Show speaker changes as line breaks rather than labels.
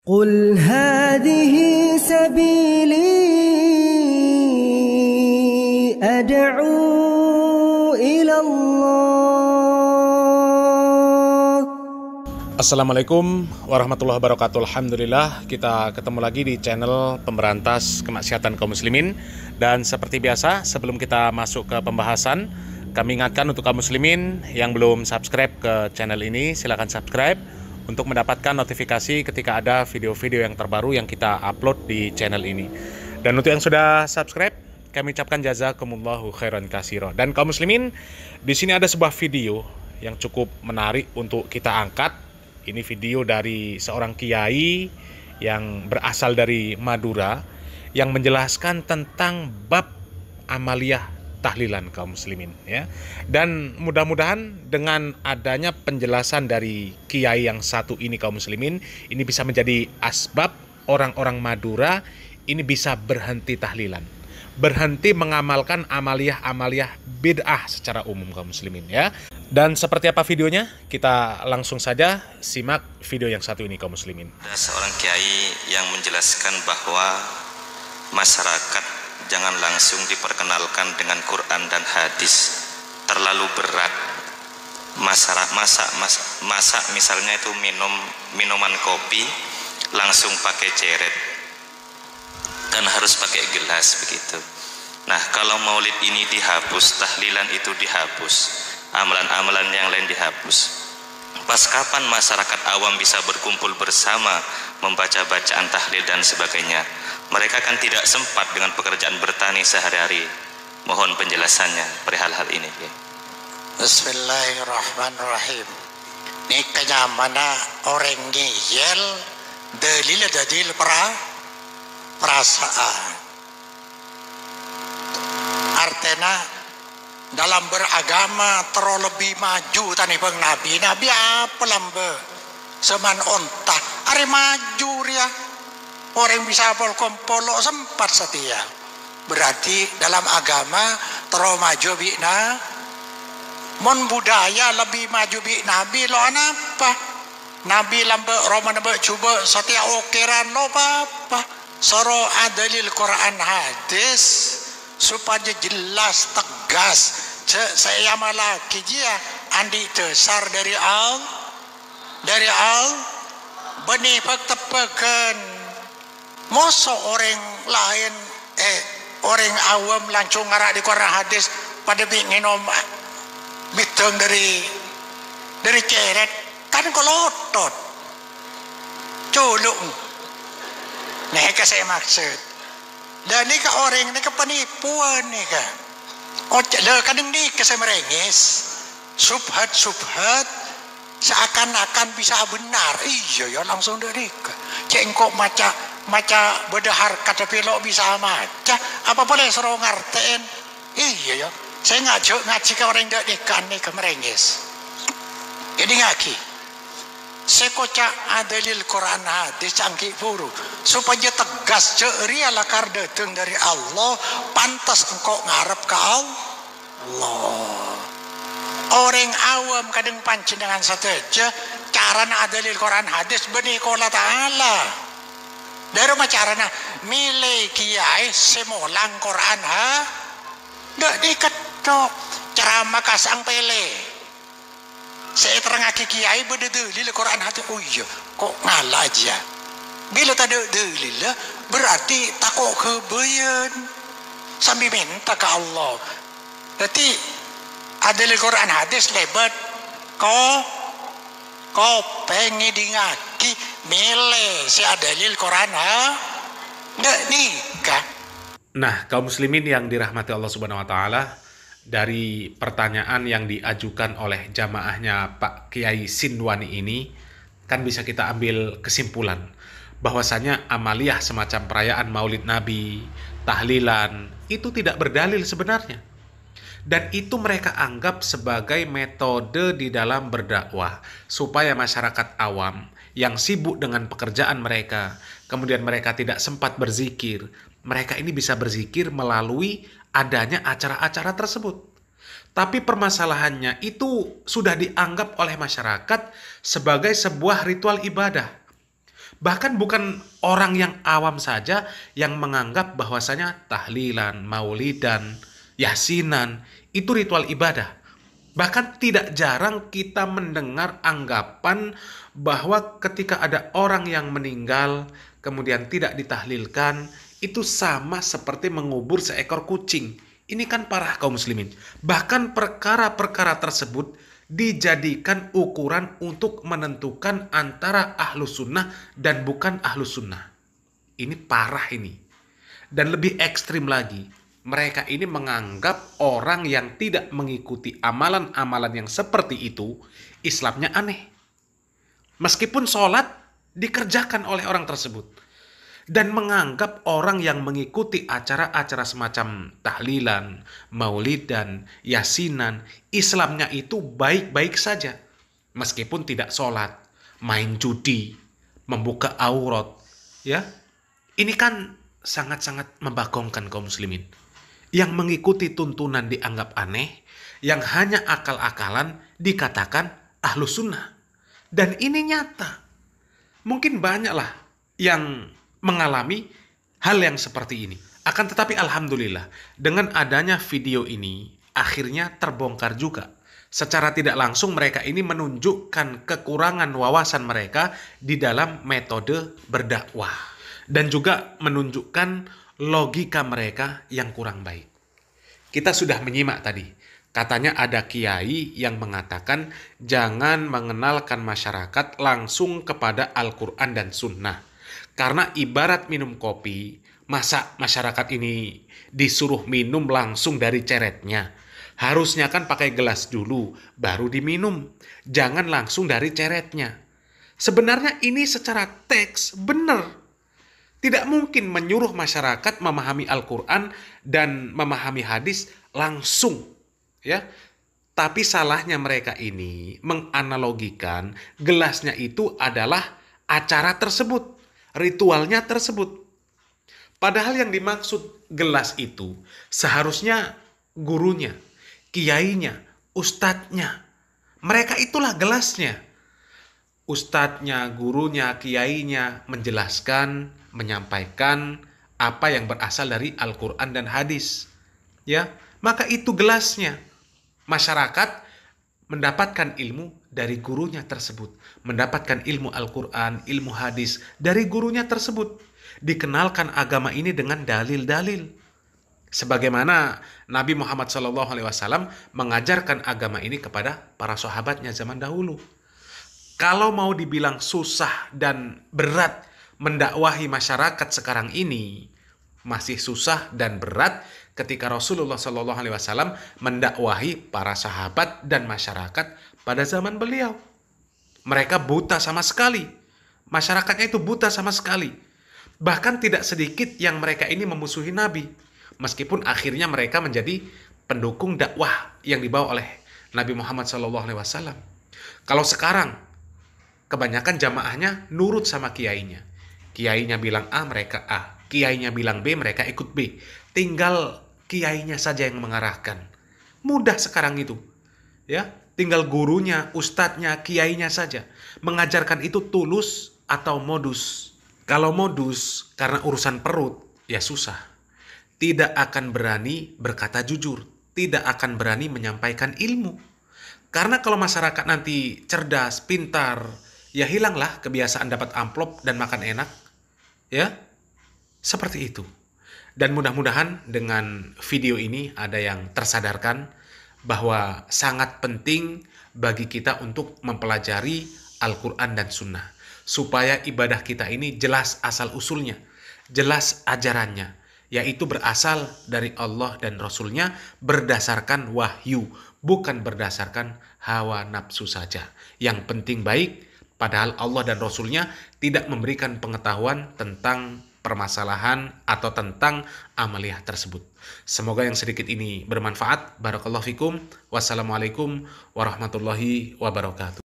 قل هذه سبيلي أدعو إلى الله.
Assalamualaikum warahmatullahi wabarakatuh. Alhamdulillah kita ketemu lagi di channel pemberantas kemaksiatan kaum muslimin. Dan seperti biasa, sebelum kita masuk ke pembahasan, kami ingatkan untuk kaum muslimin yang belum subscribe ke channel ini, silakan subscribe untuk mendapatkan notifikasi ketika ada video-video yang terbaru yang kita upload di channel ini. Dan untuk yang sudah subscribe, kami ucapkan jazakumullahu khairan katsira. Dan kaum muslimin, di sini ada sebuah video yang cukup menarik untuk kita angkat. Ini video dari seorang kiai yang berasal dari Madura yang menjelaskan tentang bab amaliyah tahlilan kaum muslimin, ya. Dan mudah-mudahan dengan adanya penjelasan dari kiai yang satu ini kaum muslimin, ini bisa menjadi asbab orang-orang Madura ini bisa berhenti tahlilan, berhenti mengamalkan amaliyah-amaliyah bid'ah secara umum kaum muslimin, ya. Dan seperti apa videonya? Kita langsung saja simak video yang satu ini kaum muslimin.
Ada seorang kiai yang menjelaskan bahwa masyarakat jangan langsung diperkenalkan dengan Quran dan hadis, terlalu berat. Masak misalnya itu minuman kopi langsung pakai ceret dan harus pakai gelas begitu. Nah, kalau maulid ini dihapus, tahlilan itu dihapus, amalan-amalan yang lain dihapus, pas kapan masyarakat awam bisa berkumpul bersama membaca bacaan tahlil dan sebagainya? Mereka kan tidak sempat dengan pekerjaan bertani sehari-hari. Mohon penjelasannya perihal hal ini.
Bismillahirrahmanirrahim. Ini kenyamanan orang ngiyel dalil perasaan. Artinya dalam beragama terlalu lebih maju tani bang Nabi. Nabi apa lambe? Seman onta. Are maju ya. Orang bisa polok sempat setia. Berarti dalam agama terlalu maju bina. Mon budaya lebih maju bi Nabi lo apa? Nabi lambe Roman lambe coba setia okeran lo apa? Soro adalil Quran hadis supaya jelas tegas. Saya malah kijia andi dasar dari al benih faktepekan. Mosok orang lain orang awam langsung ngarak di Quran hadis pada binginom miteng dari ceret kan kolotot culung. Nah, saya maksud dan ini ke orang ini ke penipuan nih kan. Oh, kadang nih ke saya merengis subhat seakan-akan bisa benar. Iya ya langsung dari cengkok maca berharkat tapi lo bisa maca apa boleh suruh ngartain. Iya ya saya ngaji ke orang dak ikan nih ke merengis jadi ngaki saya kocak adalil Quran hadis cangkih buru supaya tegas ceria lakar datang dari Allah pantas engkau ngarep ke Allah. Orang awam kadang pancing dengan saja cara adalil Quran hadis benih kola ta'ala dari macarana milih kiai semolang Quran nggak diketok ceramah kasang pele saya terangaki kiai berdalil Quran hadis. Oh iya kok ngalah aja bila tak ada dalil berarti takut kebayan sambil minta ke Allah. Berarti adalil Quran hadis lebat kau pengen dingaki milih si adalil Quran nggak nikah.
Nah, kaum muslimin yang dirahmati Allah Subhanahu wa taala, dari pertanyaan yang diajukan oleh jamaahnya Pak Kiai Sinwani ini kan bisa kita ambil kesimpulan bahwasanya amaliyah semacam perayaan Maulid Nabi, tahlilan itu tidak berdalil sebenarnya. Dan itu mereka anggap sebagai metode di dalam berdakwah supaya masyarakat awam yang sibuk dengan pekerjaan mereka, kemudian mereka tidak sempat berzikir, mereka ini bisa berzikir melalui adanya acara-acara tersebut. Tapi permasalahannya itu sudah dianggap oleh masyarakat sebagai sebuah ritual ibadah. Bahkan bukan orang yang awam saja yang menganggap bahwasanya tahlilan, maulidan, yasinan itu ritual ibadah. Bahkan tidak jarang kita mendengar anggapan bahwa ketika ada orang yang meninggal kemudian tidak ditahlilkan, itu sama seperti mengubur seekor kucing. Ini kan parah kaum muslimin. Bahkan perkara-perkara tersebut dijadikan ukuran untuk menentukan antara ahlus sunnah dan bukan ahlus sunnah. Ini parah ini. Dan lebih ekstrim lagi, mereka ini menganggap orang yang tidak mengikuti amalan-amalan yang seperti itu, Islamnya aneh. Meskipun sholat dikerjakan oleh orang tersebut. Dan menganggap orang yang mengikuti acara-acara semacam tahlilan, maulidan, yasinan, Islamnya itu baik-baik saja. Meskipun tidak sholat, main judi, membuka aurat. Ya, ini kan sangat-sangat membagongkan kaum muslimin. Yang mengikuti tuntunan dianggap aneh, yang hanya akal-akalan dikatakan ahlus sunnah. Dan ini nyata. Mungkin banyaklah yang mengalami hal yang seperti ini. Akan tetapi alhamdulillah, dengan adanya video ini, akhirnya terbongkar juga. Secara tidak langsung mereka ini menunjukkan kekurangan wawasan mereka di dalam metode berdakwah. Dan juga menunjukkan logika mereka yang kurang baik. Kita sudah menyimak tadi. Katanya ada kiai yang mengatakan jangan mengenalkan masyarakat langsung kepada Al-Quran dan Sunnah. Karena ibarat minum kopi, masa masyarakat ini disuruh minum langsung dari ceretnya. Harusnya kan pakai gelas dulu, baru diminum. Jangan langsung dari ceretnya. Sebenarnya ini secara teks benar. Tidak mungkin menyuruh masyarakat memahami Al-Quran dan memahami hadis langsung. Ya, tapi salahnya mereka ini menganalogikan gelasnya itu adalah acara tersebut, ritualnya tersebut. Padahal yang dimaksud gelas itu seharusnya gurunya, kiainya, ustadznya. Mereka itulah gelasnya. Ustadznya, gurunya, kiainya menjelaskan, menyampaikan apa yang berasal dari Al-Quran dan hadis. Ya, maka itu gelasnya. Masyarakat mendapatkan ilmu dari gurunya tersebut. Mendapatkan ilmu Al-Quran, ilmu hadis dari gurunya tersebut. Dikenalkan agama ini dengan dalil-dalil. Sebagaimana Nabi Muhammad SAW mengajarkan agama ini kepada para sahabatnya zaman dahulu. Kalau mau dibilang susah dan berat mendakwahi masyarakat sekarang ini, masih susah dan berat ketika Rasulullah SAW mendakwahi para sahabat dan masyarakat pada zaman beliau. Mereka buta sama sekali. Masyarakatnya itu buta sama sekali. Bahkan tidak sedikit yang mereka ini memusuhi Nabi. Meskipun akhirnya mereka menjadi pendukung dakwah yang dibawa oleh Nabi Muhammad SAW. Kalau sekarang, kebanyakan jamaahnya nurut sama kiainya. Kiainya bilang A, mereka A. Kiainya bilang B, mereka ikut B. Tinggal kiainya saja yang mengarahkan. Mudah sekarang itu. Ya, tinggal gurunya, ustadznya, kiainya saja. Mengajarkan itu tulus atau modus. Kalau modus karena urusan perut, ya susah. Tidak akan berani berkata jujur. Tidak akan berani menyampaikan ilmu. Karena kalau masyarakat nanti cerdas, pintar, ya hilanglah kebiasaan dapat amplop dan makan enak. Ya, seperti itu. Dan mudah-mudahan dengan video ini ada yang tersadarkan bahwa sangat penting bagi kita untuk mempelajari Al-Quran dan Sunnah. Supaya ibadah kita ini jelas asal-usulnya, jelas ajarannya, yaitu berasal dari Allah dan Rasulnya berdasarkan wahyu, bukan berdasarkan hawa nafsu saja. Yang penting baik, padahal Allah dan Rasulnya tidak memberikan pengetahuan tentang permasalahan atau tentang amaliyah tersebut. Semoga yang sedikit ini bermanfaat. Barakallahu fikum. Wassalamualaikum warahmatullahi wabarakatuh.